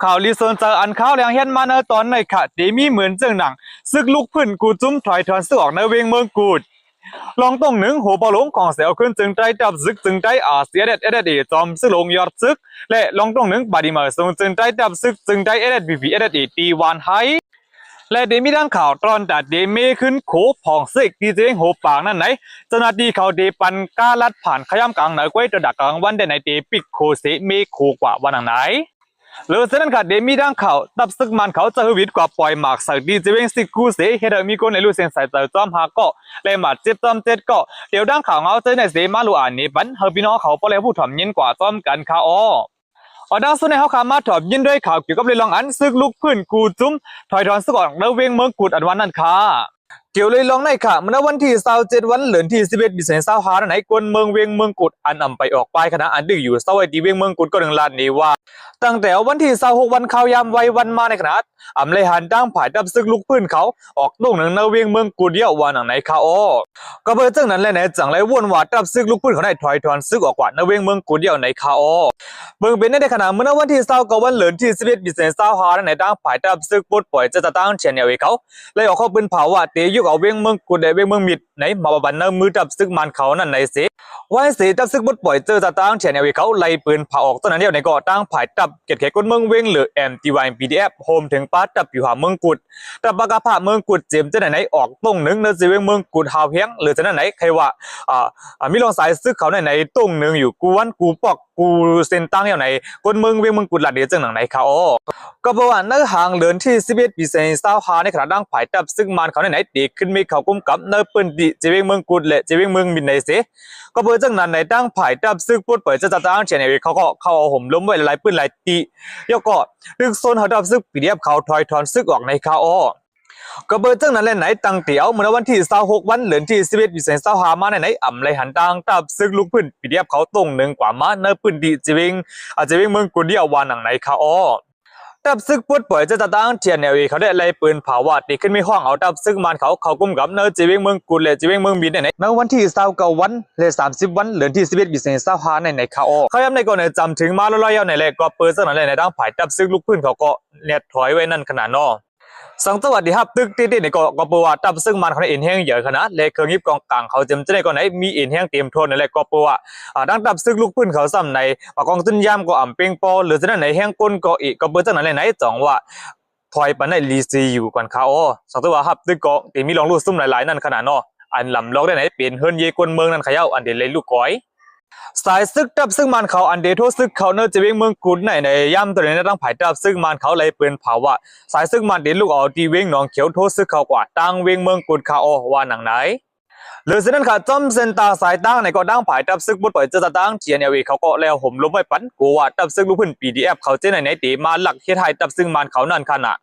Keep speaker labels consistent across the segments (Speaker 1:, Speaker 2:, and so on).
Speaker 1: ข่าวลีเซินเจออันข่าวแรงเฮียนมาเนอตอนในค่ะเดมีเหมือนเจิงหนังซึกลุกพื้นกูจุ้มถอยถอนซึกออกในเวียงเมืองกูดลองต้องหนึ่งหัวบอลงของเสียวขึ้นจึงใจจับซึกจึงใจเสียเด็ดจอมซึกลงยอดซึกและลองต้องหนึ่งบาดีมาทรงจึงใจจับซึกจึงใจบีตีวานไฮและเดมีดังข่าวตอนแต่เดมีขึ้นโขผ่องซึกดีเจงโหปางนั่นไหนเจ้าหน้าที่เขาเดปันก้าลัดผ่านขย้ำกลางเหนือกล้วยตระดักกลางวันได้ในเดปิกโคเสเมโคกว่าวันไหนหรือเส้นนั้นค่ะเดมีดังข่าวตับซึกมันเขาจะหวิดกว่าปล่อยหมากสักดีจะเว้งสิกูเสเฮเดมีคนในลูกเสียงใส่เจอจอมหาก็เลยมาเจ็บจอมเจ็ดก็เดี๋ยวดังข่าวเงาเจอในเสมาลูอ่านนี้ปันเฮอพี่น้องเขาพอเลยผู้ถ่อมยินกว่าจอมกันค่ะอ๋อดังสุดในเขาขามาถ่อมยินด้วยข่าวเกี่ยวกับเรื่องอันซึกลุกพื้นกูจุ้มถอยถอนซึกออกแล้วเวียงเมืองกูดอันวันนั้นค่ะเกี่ยวเลยลองในค่ะเมื่อวันที่27วันเหลือนที่11ปี2555ไหนกวนเมืองเวียงเมืองกุดอันไปออกไปคณะอันดึกอยู่เศร้าไอ้ดีเวียงเมืองกุดก็1 ล้านนี้ว่าตั้งแต่วันที่26วันข่าวยามไว้วันมาในขณะเลยหันตั้งผายดับซึกลุกพื้นเขาออกตรงหนึ่งในเวียงเมืองกุดเดียววันไหนค่ะอ๋อก็เบอร์จังนั้นแหละไหนจังไรวนว่าดับซึกลุกพื้นเขาได้ถอยถอนซึกออกกว่าในเวียงเมืองกุดเดียวไหนค่ะอ๋อเบิ่งเป็นในขณะเมื่อวันที่29วันเหลือนที่11ปี2555ไหนตั้งผายดับซึกปลดปล่อยจะตั้งเชียนเอาเขาเลยออกเข้าปืนเผาว่าเตยุกเอาเวียงเมืองกุดได้เวียงเมืองมิดไหนมาบันเนมือดับซึกมันเขานั่นไหนสิว่าเสียดับซึกปลดปล่อยจะตั้งเชียนเอาเขาไล่ปืนเผาออกตอนนั้นเดียวไหนก็ตั้งผายดับเก็บแขกคนเมืองเวียงหรือ MTY PDF โฮมถึงป้าดับอยู่หาเมืองกุดดับปากกาผาเมืองกุดเจียมจะไหนออกตรงหนึ่งในเวียงเมืองกุดหาวเพียงหรือจะไหนใครว่ามีลองสายซึกเขาไหนตรงหนึ่งอยู่กูวันกูปอกกูเส้นตั้งอย่างไหนคนเมืองเวียงเมืองกุดหลัดเดียจังหนังไหนเขาก็บอกว่าในห่างเดินที่11ปี2555ในขณะดังผายดับซึกมันเขาไหนตีขึ้นมีเขากุมกับในปืนดิเวียงเมืองกุดและเวียงเมืองมินในเสก็เบอร์จังนั้นในดังผายดับซึกปลดเปิดจะตั้งเฉยเขาก็เข้าเอาห่มล้มไว้หลายปืนหลายตียกก็ดึงโซนหาดับซึกปีเดียบเขาถอยถอนซึกออกในเขาก็เบอร์จังนั้นแหละไหนตั้งเตี๋ยวเมื่อวันที่26วันเหลือนที่11ปี2555มาไหนเลยหันดังดับซึกลุกพื้นปีเดียบเขาตรงหนึ่งกว่ามาในปืนดิเวียงเมืองกุดเดียววันหนังในเขาดับซึกปลดปล่อยจะตั้งเทียนเขาได้ไล่ปืนเผาวัดตีขึ้นไม่ห้องเอาดับซึกมันเขากุมกับเนื้อเวียงเมืองกุดและเวียงเมืองบินในวันที่29วันและ30วันเหลือนที่11ปี2555ในเขาย้ำในก่อนจำถึงมาลอยๆในแรกก็เปิดสักหน่อยในดังผายดับซึกลุกพื้นเขาก็เนี่ยถอยไว้นั่นขนาดนอสังสวัสดีครับตึกตีในก็ปว่าดับซึ่งมันเขาเอ็นแห้งเยอะขนาดเลยเครื่องยิบกองกลางเขาจำจะได้ก่อนไหนมีเอ็นแห้งเตรียมทนในแหละก็ปว่าดังดับซึ่งลูกพื้นเขาซ้ำในกองต้นยามก็อ่ำเป่งปอหรือจะได้ไหนแห้งก้นก็อีกก็เปิดจังไหนจ่องว่าถอยไปในรีซีอยู่ก่อนเขาสังสวัสดีครับตึกก็ตีมีลองลูกซุ่มหลายๆนั่นขนาดนออันลำล็อกได้ไหนเปลี่ยนเฮิร์นเยกวนเมืองนั่นขย่าอันเดเลยลูกก้อยสายซึกดับซึ่งมันเขาอันเดโทซึกเขาเนอจะเวียงเมืองกุดในย่ำตัวนี้ต้องผายดับซึ่งมันเขาเลยเปลี่ยนเผาว่าสายซึกมันเดลูกเอาดีเวียงหนองเขียวโทซึกเขากว่าตั้งเวียงเมืองกุดเขาว่าหนังไหนหรือเส้นนั้นค่ะจอมเส้นตาสายตั้งในก็ดังผายดับซึกบดปล่อยจะตั้งเจียนเขาก็แล้วห่มล้มไปปั้นกูว่าดับซึ่งลูกพื้น PDF เขาเจ้าไหนตีมาหลักเทียไทยดับซึ่งมันเขานั่นขนาด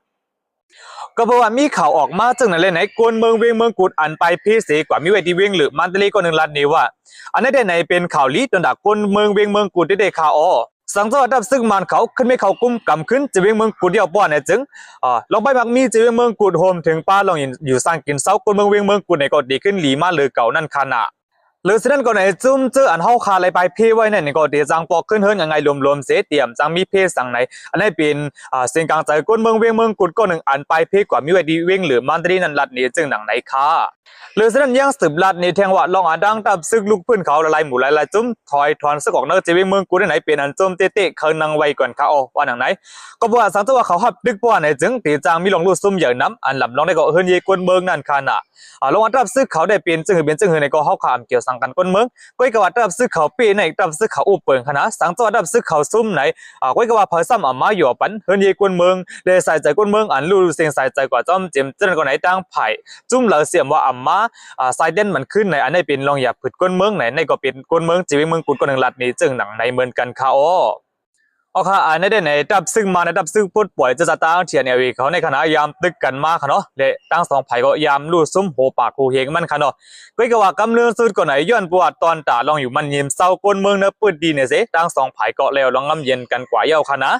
Speaker 1: ก็เพราะว่ามีข่าวออกมาจังไหนกวนเมืองเวียงเมืองกุดอันไปพีเสกว่ามีเวทีเวียงหรือมันตลีก็1 ล้านนี้ว่าอันนี้ได้ไหนเป็นข่าวลี้จนดักกวนเมืองเวียงเมืองกุดได้ข่าวสังสวัสดิ์ซึ่งมันเขาขึ้นไม่เขากุ้มกำขึ้นจะเวียงเมืองกุดเดียวป้อนเนี่ยจึงลองไปมักมีจะเวียงเมืองกุดโฮมถึงป้าลองอยู่สร้างกินเสากวนเมืองเวียงเมืองกุดในก็ดีขึ้นหลีมาเลยเก่านั่นขนาดหรือเส้นก็ไหนจุ่มเจออันเฮาคาอะไรไปเพไว้เนี่ยก็เดี๋ยวจังปอกขึ้นเฮิร์นยังไงรวมเสียเตรียมจังมีเพสั่งไหนอันนี้เป็นเส้นกลางใจก้นเมืองเวียงเมืองกุดก็1 อันไปเพกว่ามีไว้ดีเวียงหรือมันตรีนันลัดนี้จึงหนังไหนค่ะหรือเส้นยังสืบลัดนี้แทงว่าลองดังดับซึกลูกพื้นเขาหลายหมู่หลายจุ่มถอยถอนซึกออกเนื้อจะเวียงเมืองกุดไหนเป็นอันจุ่มเตะเขานังไว้ก่อนเขาว่าหนังไหนก็บอกว่าสังตัวเขาหับดึกป้อนในจึงตีจังมีลองลู่ซุ่มอย่างน้ำอันลำลองได้ก็เฮิร์นเยก้นเมืองนั่นขนาดลองดับซึกเขาได้เป็นจึงในก็เฮาขามเกี่ยวสังกันก้นเมืองก้อยกว่าดับซึกเขาปีในดับซึกเขาอุปเปิงคณะสังตัวดับซึกเขาซุ่มไหนก้อยกว่าเผยซ้ำมาหย่อปันเฮิร์นเยก้นเมืองเลยใส่ใจก้นเมืองอันลู่เสียงใส่ใจกว่าจอมเจมเจนก็ไหนตั้งไผ่จุ่มเหลือเสียมว่ามาใส่เด่นมันขึ้นในอันนี้เป็นลองอย่าผึดก้นเมืองไหนในก็เป็นก้นเมืองจีวิเมืองกุดก็1 ลัดนี้จึงหนังในเหมือนกันค่ะค่ะอันนี้ได้ในดับซึ่งมาในดับซึ่งปลดปล่อยจะตั้งเทียนเขาในคณะยามตึกกันมากค่ะเนาะและตั้ง2 ไผ่ก็ยามลู่ซุ้มโหปากหูเฮงมันค่ะเนาะก็ว่ากำเนิดสุดก็ไหนย้อนประวัติตอนตาลองอยู่มันยิ้มเศร้าก้นเมืองเนื้อปืดดีเนี่ยสิตั้ง2 ไผ่ก็แล้วลองงำเย็นกันกว่าเย้าค่ะนะ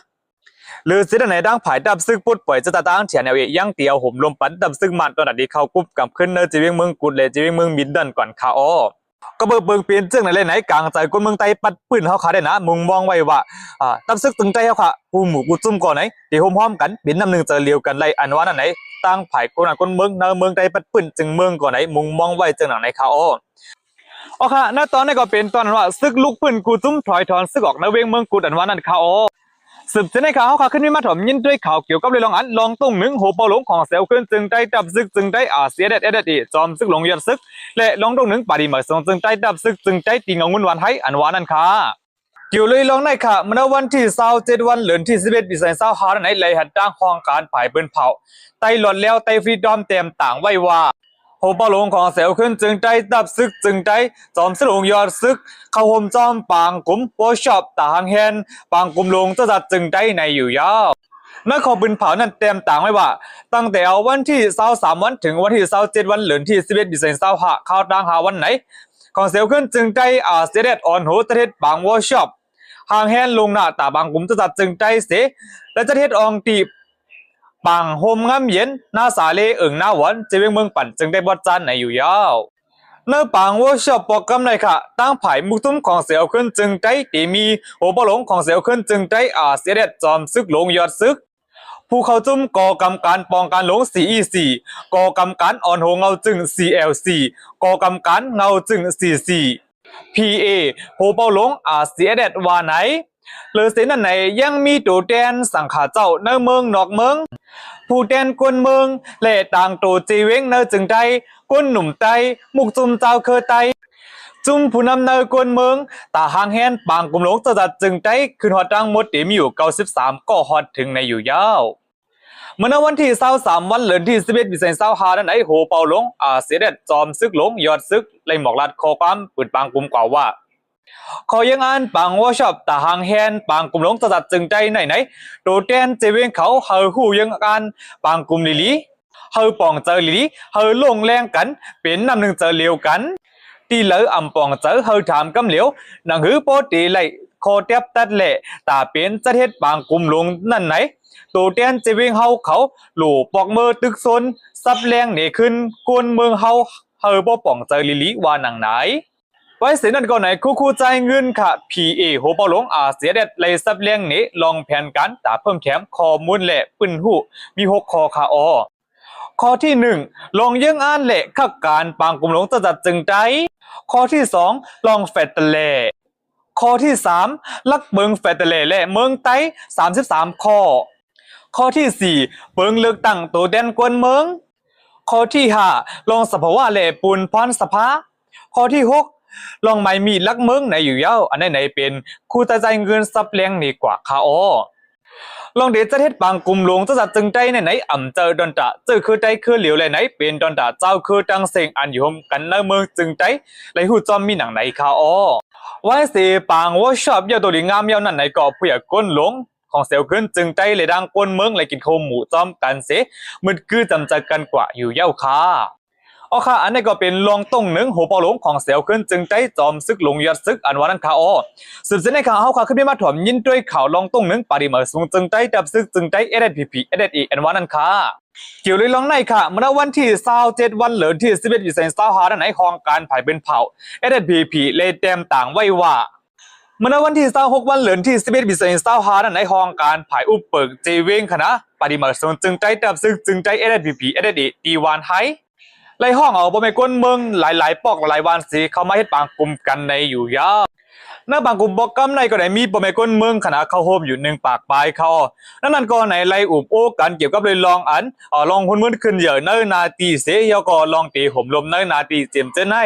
Speaker 1: หรือสิ่งไหนดังไผ่ดับซึ่งปลดปล่อยจะตั้งเทียนยังเตียวห่มลมปันดับซึ่งมันตอนนั้นดีเขากุบกับขึ้นเนื้อจีเวียงเมืองกุดและจีเวียงเมืองบินดันก่อนค่ะ ก็เบิ่งเปลี่ยนจึงในไหนกลางใจคนเมืองไต้ปัดปืนเขาขาได้นะมุงมองไว้ว่าตับซึกตึงใจเขาค่ะกูหมู่กูจุ่มก่อนไหนเดี๋ยวพร้อมกันเป็นน้ำหนึ่งเจอเลียวกันไล่อันว่านั่นไหนตั้งไผ่คนเมืองเนเมืองไต้ปัดปืนจึงเมืองก่อนไหนมุงมองไว้จึงหนังไหนเขาอ๋อค่ะณตอนนี้ก็เป็นตอนว่าซึกลุกปืนกูจุ่มถอยถอนซึกออกในเวงเมืองกูอันว่านั่นเขาสืบเสนข่าวเขาขึ้นมาถมยินด้วยข่าวเกี่ยวกับเรื่องอันลองตุ้งหนึ่งโหเปาหลงของเซลขึ้นจึงได้ดับซึกจึงได้เสียเด็ดจอมซึกหลงยันซึกและลองตุ้งหนึ่งปฏิมาทรงจึงได้ดับซึกจึงได้ตีงงุนวันให้อันวานั่นค่ะเกี่ยวเลยลองในค่ะเมื่อวันที่27วันเดือนที่11ปี2555ในเลยหัดตั้งห้องการผ่ายเปิ้นเผาไต้หลอดแล้วไต้ฟรีดอมเต็มต่างไว้ว่าโหเปาหลงของเซลขึ้นจึงได้ดับซึกจึงได้จอมซึกหลงยอดซึกเข้าห่มจอมปางกุมโวชอบต่างแฮนปางกุมลงจะจัดจึงได้ในอยู่ยาวเมื่อขอปืนเผานั้นเต็มต่างไว้ว่าตั้งแต่วันที่23วันถึงวันที่27วันเดือนที่11ปี2555เข้าตั้งหาวันไหนของเซลขึ้นจึงได้เสด็จอ่อนโหตะเทศบางโวชอบห่างแฮนลงหน้าตาบางกุมจะจัดจึงได้เสและจะเทศองตีปางโฮมงามเย็นหน้าสาเลหน้าหวันจะเวียงเมืองปั่นจึงได้บอดจานในอยู่ยาวเนื้อปางว่าชอบปอกกำเลยค่ะตั้งไผ่มุกตุ้มของเสียวขึ้นจึงได้ตีมีโอปหลงของเสียวขึ้นจึงได้เสียเด็ดจอมซึกหลงยอดซึกผู้เขาจุ่มก่อกำการปองการหลง CEC ก่อกำการอ่อนโหเงาจึง CLC ก่อกำการเงาจึง CC PA โหเปาหลงเสียเด็ดว่าไหนหรือเสียนั่นไหนยังมีตัวแดนสังขาเจ้าในเมืองนอกเมืองผู้แดนกวนเมืองและต่างตัวจีเวงเนจึงได้กวนหนุ่มไตมุกจุ่มเจ้าเคยไตจุ่มผู้นำเนกวนเมืองตาหางแฮนปางกุมหลงจะจัดจึงได้คืนหอดดังหมดมีอยู่93ก็ฮอดถึงในอยู่ยาวเมื่อวันที่23วันเดือนที่11ปี2555นั้นไอโหเปาหลงเสียเด็ดจอมซึกหลงยอดซึกเลยหมอกลัดคอความปืนปางกุมกล่าวว่าขอยังอันปางว่าชอบตาหางแฮนปางกุมหลงจะจัดจึงใจไหนโดแดนเจเวงเขาเฮอหูยังอันปางกุมลิลีเฮอปองเจอลิลีเฮอลงแรงกันเป็นนำหนึ่งเจอเลียวกันตีเหลืออ่ำปองเจอเฮอถามกำเหลียวหนังหือโปตีไหลคอเทียบตัดเละตาเป็นจะเทศปางกุมหลงนั่นไหนตัวแดนเจเวงเฮาเขาหลู่ปอกมือตึกซนซับแรงเหนขึ้นกวนเมืองเฮาเฮอบ่ปองเจอลิลีว่าหนังไหนไว้เสียนั่นก่อนไหนคู่ใจเงินค่ะ PA โหเปาหลงเสียเด็ดเลยซับเลี้ยงนี้ลองแผนการตาเพิ่มแถมข้อมูลและปืนหูมี6ข้อค่ะข้อที่1ลองยังอ่านและขักการปางกุมหลงจะจัดจึงใจข้อที่2ลองแฟตเล่ข้อที่3ลักเบิงแฟตเล่และเมืองไต้33ข้อที่4เบิงเลือกตั้งตัวแดนกวนเมืองข้อที่5ลองสภาวะและปูนพรสภาข้อที่6ลองไม่มีลักเมืองไหนอยู่ยาวอันไหนเป็นคู่ตาใจเงินซับเลี้ยงนี่กว่าค่ะลองเดชจะเทศปางกุมหลวงจะจัดจึงใจไหนเจอดอนตะเจอคือใจคือเหลียวไหนเป็นดอนตะเจ้าคือตังเสงอันอยู่ห่มกันในเมืองจึงใจไหลหูจอมมีหนังไหนค่ะไว้สิปางว่าชอบยาวตัวดีงามยาวนั่นไหนก็เพื่อก้นหลงของเซลขึ้นจึงใจเลยดังก้นเมืองเลยกินข้าวหมูจอมกันเสมืดคือจำจัดกันกว่าอยู่ยาวค่ะค่ะอันนี้ก็เป็นลองต้งหนึ่งโหเปาหลงของเสียวขึ้นจึงใจจอมซึกหลงยอดซึกอันวันนั้นค่ะสืบเส้นในข่าวเขาขึ้นมาถมยินด้วยข่าวลองต้งหนึ่งปฏิมาสูงจึงใจดับซึกจึงใจSSPP SSEอันวันนั้นค่ะเกี่ยวเลยลองในค่ะเมื่อวันที่27วันเหลือที่11ปี2555นั้นในห้องการผ่ายเป็นเผาSSPPเลยเต็มต่างไว้ว่าเมื่อวันที่26วันเหลือที่11ปี2555นั้นในห้องการผ่ายอุปเปิกเจเวงคณะปฏิมาสูงจึงใจดับซึกจึงใจSSPP SSE ตีวันไฮไล่ห้องบ่แม่นก้นเมืองหลายๆปอกหลายวันสิเขามาเฮ็ดปางกลุ่มกันในอยู่ยาวในบางกลุ่มบอกกำในก็ได้มีบ่แม่นก้นเมืองขณะเข้าโฮมอยู่1ปากปลายเขานั่นก็ไหนไล่อุบโอ้กันเกี่ยวกับเลยลองอันลองหุ่นมืดขึ้นเยอะเนิ่นนาตีเสยก็ลองตีห่มลมเนิ่นนาตีเจียมเจนให้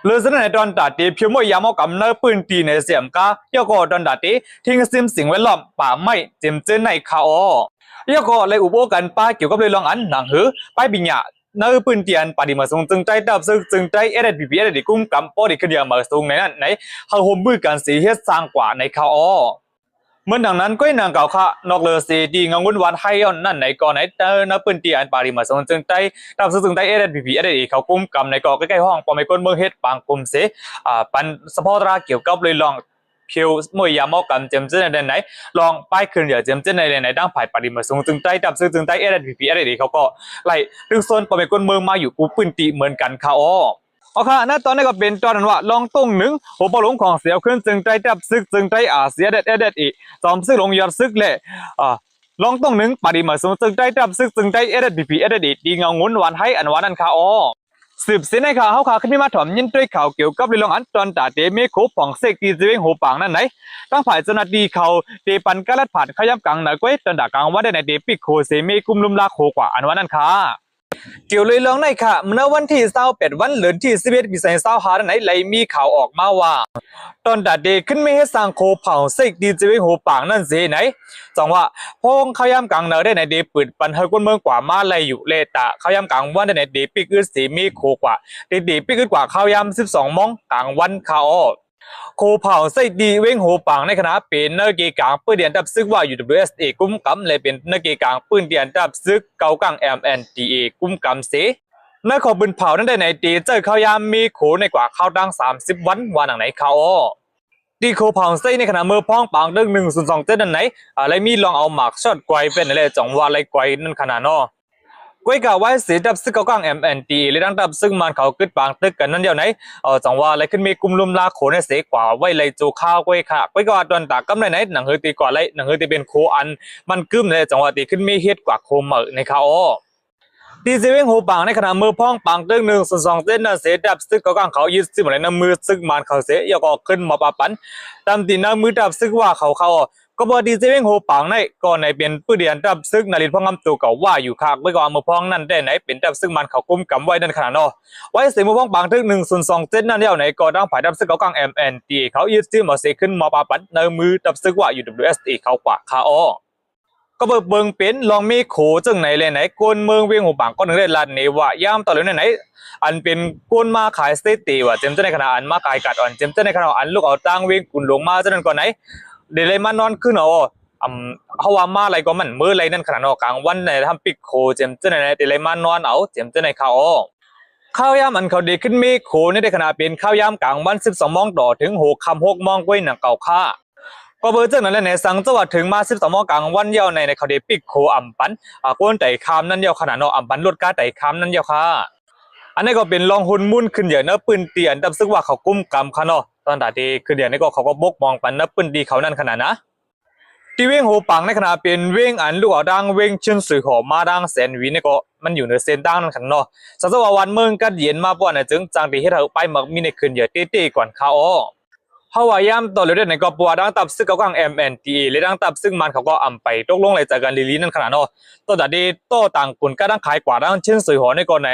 Speaker 1: เลยสนั่นดอนตาตีเพียวมวยยามอกำเนิ่นปืนตีในเสียมกายก็ดอนตาตีทิ้งซิมสิ่งแวดล้อมป่าไม้เจียมเจนในเขาก็เลยอุบโอ้กันป้าเกี่ยวกับเลยลองอันหนังหือไปบิญญาในปืนเตียนปฏิมาส่งจึงใจดับซึกจึงใจSSPP SSEกุ้มกำปอดีขึ้นเดียวมาส่งในนั้นในเขาห่มมือกันสีเฮ็ดสร้างกว่าในเขาเมื่อดังนั้นก็นางเก่าค่ะนอกเลสีดีงงุนวันให้ย้อนนั่นในก่อนในในปืนเตียนปฏิมาส่งจึงใจดับซึกจึงใจSSPP SSEเขากุ้มกำในก่อใกล้ๆห้องปอไม่ก้นเมืองเฮ็ดปางกุมเสปันสปอร์ตราเกี่ยวกับเลยลองเพียวมวยยามอกันเจมเจนในไหนลองป้ายขึ้นเดี๋ยวเจมเจนในไหนดังผ่ายปฏิมาส่งจึงใจดับซึกจึงใจSSPP SSEเขาก็ไล่ดึงโซนปอไม่ก้นเมืองมาอยู่กูปืนตีเหมือนกันค่ะ โอเคนะตอนนี้ก็เป็นตอนนั้นว่าลองตุ้งหนึ่งหัวปลงของเสียวขึ้นจึงใจจับซึกจึงใจเสียเด็ดอีจอมซึกลงยอดซึกเลยลองตุ้งหนึ่งปฏิมาสูงจึงใจจับซึกจึงใจพีเด็ดดีเงางุ้นหวานให้อันวานันคาอ๋อสืบเส้นในข่าวเขาขึ้นมาถมยินด้วยข่าวเกี่ยวกับเรื่องอันตอนตาเตมีคูปของเสกตีเจวิงหูปังนั่นไหนตั้งฝ่ายเจ้าหน้าที่เขาเตปันกะลัดผ่านขยับกลางหนักไว้ตอนด่ากลางว่าได้ในเตปิกโคเซมีกุมลุมลาโคกว่าอันวานันคาเกี่ยวเลยลองในค่ะเมื่อวันที่28วันเดือนที่11ปี2025ไหนเลยมีข่าวออกมาว่าตอนดาเดขึ้นไม่ให้สร้างโคเผาเสกดีเจวิงหูปางนั่นสิไหนจังว่าพงเขาย่ำกลางเนอได้ในเดปืดปันเฮกุนเมืองกว่ามาเลยอยู่เลตะเขาย่ำกลางวันได้ในเดปิกอึดสีมีโคกว่าเดปิกอึดกว่าเขาย่ำ12 โมงกลางวันเขาโคเผาไส้ดีเว้งหูปังในคณะเป็นนักเกกางปืนเดียนดับซึกว่า UWSA กุ้มกำเลยเป็นนักเกกางปืนเดียนดับซึกเกากัง MNDA กุ้มกำเสในขอบืนเผานั้นได้ในตีเจอเขายามมีโขในกว่าเข้าดัง30 วันวันไหนเขาดีโคเผาไส้ในขณะมือพ้องปังเรื่อง1027นั่นไหนอะไรมีลองเอาหมากช็อตไกวเป็นอะไรจังว่าอะไรไกวนั่นขนาดนอก้อยกะไว้เสียดับซึกเกากัง MND เลยดังดับซึกมันเขาขึ้นปางตึกกันนั่นเดียวไหนจังว่าอะไรขึ้นมีกุมลุมลาโขในเสกว่าไว้เลยจูข้าวก้อยค่ะก้อยกะตอนตากำไหนหนังเฮตีกว่าไรหนังเฮตีเป็นโคอันมันกึ้มเลยจังว่าตีขึ้นมีเฮ็ดกว่าโคเหมอในเขาดีเจวิงหูปังในขณะมือพ้องปังตึก102นั่นเสียดับซึกเกากังเขายึดซึกเหมือนน้ำมือซึกมันเขาเสียยกออกขึ้นมาปะปันตามตีน้ำมือดับซึกว่าเขาก็บอดีเจวิงโฮปังในก่อนในเป็นปืนเดียนดับซึกนารินพ่องำตัวเก่าว่าอยู่คากไว้ก่อนมือพ้องนั่นได้ไหนเป็นดับซึกมันเขากุมกำไว้นั่นขนาดนอไว้เสียมือพ้องปังทึก102นั่นเดียวไหนก่อดังผ่ายดับซึกเขากัง MNT เขายึดซึกมาเสียขึ้นมาปาปัดในมือดับซึกว่า UWSA เขากว่าคาอก็เบิ่งเป็นลองมีโขจึงไหนเลยไหนกวนเมืองเวียงหูปังก็นึงได้ลันเนว่ายามต่อเลยไหนอันเป็นกวนมาขายสเตตีว่าเจมจะในขณะอันมาขายกัดอ่อนเจมจะในขณะอันลูกเอาตั้งเวียงกุนหลงมาจะนั่นก่อนไหนเดี๋ยวเลยมานอนขึ้นเขาว่ามาอะไรก็มันมืออะไรนั่นขนาดกลางวันในทำปิกโคเจมจะในเดี๋ยวเลยมานอนเอาเจมจะในข้าวยามอันเขาดีขึ้นมีโขในขณะเป็นข้าวยามกลางวัน12 โมงต่อถึง6 โมงก้วยหนังเก่าค่าก็เบอร์เจ้านั่นแหละในสังจังหวัดถึงมา12 โมงกลางวันเยาในเขาได้ปิกโคอ่ำปันกวนไต่คามนั่นเยาขนาดอ่ำปันลดก้าไต่คามนั่นเยาค่ะอันนี้ก็เป็นลองหุ่นมุ่นขึ้นเยอะเนื้อปืนเตียนดับซึกว่าเขากุ้มกำค่ะเนาะตอนดาดีขึ้นเยอะนี่ก็เขาก็บกมองปันเนื้อปืนดีเขานั่นขนาดนะที่เว้งหูปังในขณะเป็นเว้งอันลูกเอาดังเว้งเชิญสื่อหอมาดังแสนวีนี่ก็มันอยู่ในเส้นดังนั่นขนาดเนาะสักวันเมืองก็เย็นมาป่วนจึงจังดีให้เราไปมักมีในคืนเยอะเต้ๆก่อนเขาฮาวายามต่อเลยในก็ปัวดังตับซึกเขากัง MNTA เลยดังตับซึ่งมันเขาก็อ่ำไปตกลงเลยจากการลีนั่นขนาดเนาะตัวดัดดีโตต่างกุนก็ดังขายกว่าดังเช่นสวยหัวในก่อนใน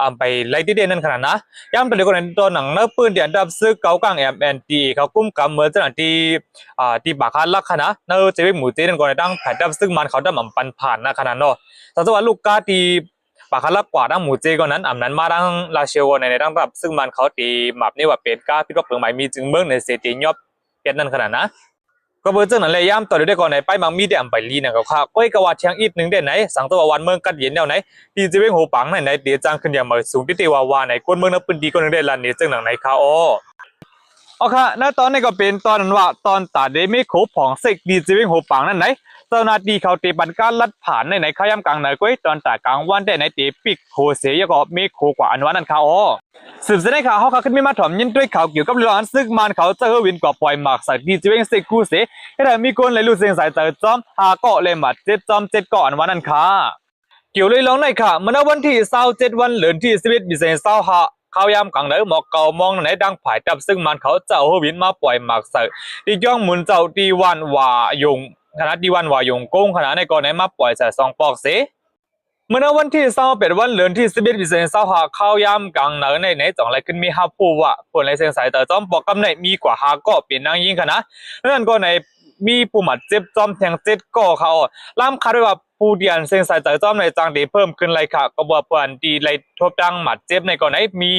Speaker 1: อ่ำไปไล่ที่เด่นนั่นขนาดนะย้ำไปเลยก่อนในตัวหนังเนื้อปืนเดียนตับซึกเขากัง MNTA เขากุ้มกำเหมือนเจ้าหน้าที่บาคาลักขนาดเนื้อเจ้าหมูเต้นั่นก่อนในดังแผ่นตับซึ่งมันเขาดังอ่ำปันผ่านนะขนาดเนาะแต่ว่าลูกกาตีปากคาลักกว่าดังหมูเจก่อนนั้นนั้นมาดังลาเชวในดังแบบซึ่งมันเขาตีหมับนี่ว่าเป็นก้าพิษว่าเปลืองใหม่มีจึงเมืองในเศรษฐียอบเป็นนั่นขนาดนะก็เบอร์เจ้านั่นเลยย่ำต่อได้ก่อนไหนไปมังมีได้อ่ำไปลีนะเขาค่ะก้อยกวาดเชียงอีกหนึ่งได้ไหนสังตัววันเมืองกัดเย็นแนวไหนดีเจเวงโหปังไหนเดี๋ยวจังขึ้นอย่างมาสูงที่เทวาวาไหนก้นเมืองนับปืนดีก้นหนึ่งได้ลันเนี่ยจึงหนังไหนค่ะโอเคณตอนนี้ก็เป็นตอนนั้นว่าตอนตาเดมิโคของเซกดีเจเวงโหปังนั่นไหนเจ้าหน้าที่เขาตีบันการลัดผ่านในข้าย่ำกลางไหนก้อยตอนตากลางวันได้ในตีปิกโคเสียก็มีโคกว่าอันวันนั้นค่ะสืบเสนข่าวเขาขึ้นมีมาถมยินด้วยข่าวเกี่ยวกับเรื่องซึกมันเขาจะเฮวินกว่าปล่อยหมากใส่ดีเจเวงเซกูเสียให้ได้มีคนเลยรู้เสียงสายเจอจอมเกาะเลยหมัด7 จอม 7 เกาะอันวันนั้นค่ะเกี่ยวเลยร้องในค่ะเมื่อวันที่27วันเดือนที่11ปี2025ข้าวยามกลางไหนหมอกเก่ามองไหนดังผายจับซึ่งมันเขาเจ้าเฮวินมาปล่อยหมากใส่ที่ย่องหมุนเจ้าดีวันวายงขณะดีวันวายงโกงขณะในก่อนไหนมาปล่อยใส่2 ปอกเสเมื่อวันที่21วันเดือนที่11ปี2025ข้าวยามกลางในจ่องไรขึ้นมีฮับผู้ว่าผลไรเสียงสายแต่จอมปอกกำไหนมีกว่า5 ก็เป็นนางยิงขณะนั่นก็ในมีผู้หมัดเจ็บจอมแทง7 ก็เขาล่ำคาดว่าผู้เดียนเสียงสายแต่จอมในจังดีเพิ่มขึ้นไรค่ะก็บอกว่าดีไรทบดังหมัดเจ็บในก่อนไหนมี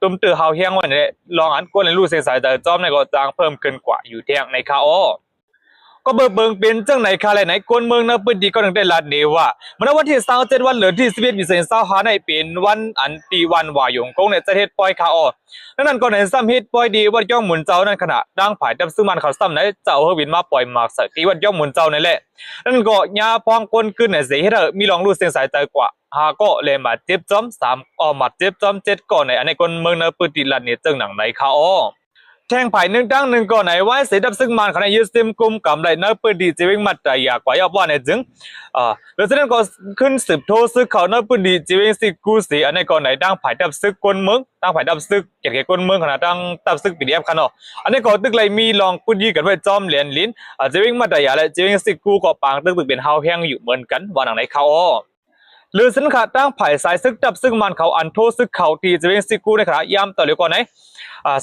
Speaker 1: ตุ้มเตือเฮาเฮียงวันนี้ลองอันก้นในรูเสียงสายแต่จอมในก็จังเพิ่มขึ้นกว่าอยู่เทียงในค่ะก็เบิ่งเป็นจังไหนคาไหนคนเมืองนับปืนดีก็ถึงได้ลาดเนว่าเมื่อวันที่27วันเหลือที่11ปี2025ในเป็นวันอันตีวันวายงกงในประเทศปอยคานั่นก็ในซ้ำเฮ็ดปอยดีวัดย่อมหมุนเจ้านั่นขณะดังผายดับซึ่งมันเขาซ้ำไหนเจ้าเฮวินมาปล่อยหมากใส่ที่วัดย่อมหมุนเจ้านั่นแหละนั่นก็ยาพองก้นขึ้นในเสียให้เธอมีลองรู้เสียงสายใจกว่า 5ก็เลยมาเจ็บจอม3มาเจ็บจอม7ก็ในอันในคนเมืองเนปืนติลันเนี่ยจึงหนังไหนค่ะอ้อแทงไผ่หนึ่งตั้งหนึ่งก่อนไหนไว้เสียดับซึ่งมันขณะยืดซิมกุมกำไรเนื้อปืนดีจีวิงมัดใจอยากกว่ายอบว่าในจึงโดยเฉนั้นก็ขึ้นสืบโทษซึกเขาเนื้อปืนดีจีวิงสิกูสีอันในก่อนไหนตั้งไผ่ดับซึกกวนเมืองตั้งไผ่ดับซึกเกี่ยวกับกวนเมืองขณะตั้งดับซึกปีเดียบขนาดอันนี้ก็ตึกเลยมีลองปืนยีกันไว้จอมเหรียญลิ้นจีวิงมัดใจอยากและจีวิงสิกูก็ปางตึกเป็นเฮาแห้งอยู่เหมือนกันว่าหนังไหนเขาอ้อหรือสินค้าตั้งไผ่สายซึกดับซึกมันเขาอันโทษซึกเขาตีจีวิงสิกูในขณะย้ำต่อเร็วก่อนไหน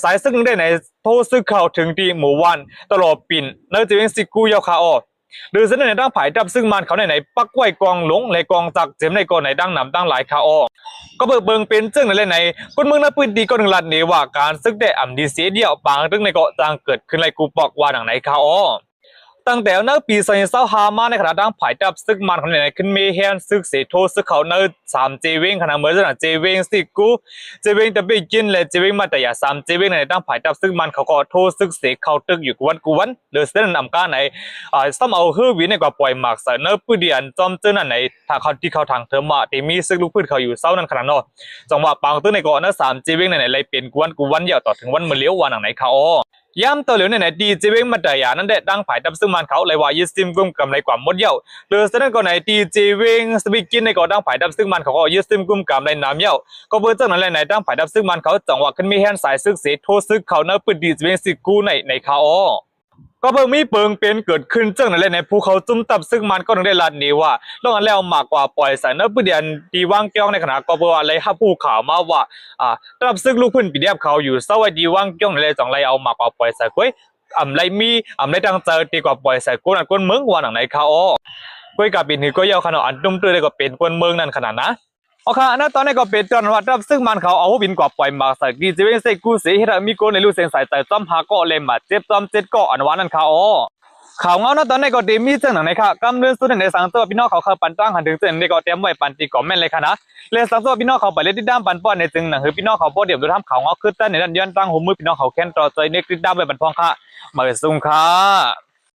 Speaker 1: สายซึ่งได้ในโทษซึ่งเข้าถึงที่หมู่วันตลอดปิ่นเนื้อจีเวงสิกูยาวคาอหรือเส้นในตั้งผายดับซึ่งมันเขาในปักไว้กองหลงในกองจักเจมในกองในดังนำตั้งหลายคาอก็เบิงเป็นซึ่งในในคนเมืองนับปืนดีก็หนึ่งลัดเนว่าการซึ่งได้อ่ำดีเสียเดียวบางตึงในเกาะจางเกิดขึ้นไรกูปอกว่าหนังไหนคาอตั้งแต่เนื้อปี2025มาในขณะดังผายดับซึกมันของในขึ้นเมเฮียนซึกเสโทซึกเขาเนื้อ3เจเวงขณะเมื่อเจเวงสิกูเจเวงตะบีกินและเจเวงมาแต่ยา3เจเวงในดังผายดับซึกมันเขาก็โทซึกเสเขาตึกอยู่กวนเดือดเส้นนำก้าในซ้ำเอาฮือวินในกว่าปล่อยหมากใส่เนื้อปืนเดียนจอมเจนั่นในถ้าเขาที่เขาทางเธอมาแต่มีซึกลูกพืชเขาอยู่เศร้านั่นขนาดนอจังหวะปางตึกในเกาะเนื้อ3เจเวงในเลยเป็นกวนยาวต่อถึงวันเมื่อเลี้ยววันหนังไหนเขาย้ำตัวเหลียวในดีเจเวงมาแต่ยานั้นได้ดังผายดับซึ่งมันเขาเลยว่ายึดซิมกุมกำไรกว่าหมดเย้าหรือเส้นก่อนในดีเจเวงสปิกินในก่อดังผายดับซึ่งมันเขาก็ยึดซิมกุมกำไรน้ำเย้าก็เพื่อเจ้านั้นในดังผายดับซึ่งมันเขาจังหวะขึ้นมีแฮนสายซึกเสียโทซึกเขาเนื้อปืนดีเจเวงสิกูในเขาก็เพิ่งมีเปิงเป็นเกิดขึ้นเจ้านั้นในภูเขาจุ่มตับซึ่งมันก็ต้องได้ลัดนี้ว่าลองอันแล้วมากกว่าปล่อยสายเนื้อปืนเดียนดีว่างเกี้ยวในขณะก็เพื่ออะไรฮับผู้ข่าวมาว่าตับซึ่งลูกพื้นปีเดียบเขาอยู่เศร้าไว้ดีว่างเกี้ยวในจังไรเอามากกว่าปล่อยสายกุ้ยไรมีไรตั้งใจตีกว่าปล่อยใส่ก้นอันก้นเมืองวันหนังไหนเขาก้อยกับบินหือก็ยาวขนาดอันตุ้มตื้อได้ก็เป็นก้นเมืองนั่นขนาดนะโอเคอันนั้นตอนนี้ก็เป็นตอนวัดรับซึ่งมันเขาเอาบินกว่าปล่อยมาใส่กีจีเวงใส่กู้สีให้เรามีก้นในลูกเสียงใส่ใจจอมหาก็เลยมาเจ็บจอมเจ็ดก็อันวันนั่นเขาข่าวเงาตอนนี้ก็ดีมีเจ้าหนังในค่ะกำเนิดสุดในสังตัวพี่น้องเขาปันตั้งหันถึงเส้นในก็เตรียมไว้ปันตีก่อแม่นเลยค่ะนะเลยสังตัวพี่น้องเขาไปเล่นที่ด้ามปันป้อนในจึงหนังคือพี่น้องเขาพอเดี๋ยวดูทำข่าวเงาขึ้นแต่ในด้านย้อนตั้งหัวมือพี่น้องเขาแค้นต่อใจในคลิปด้ามไว้ปันพองค่ะมาสุ่มค่ะ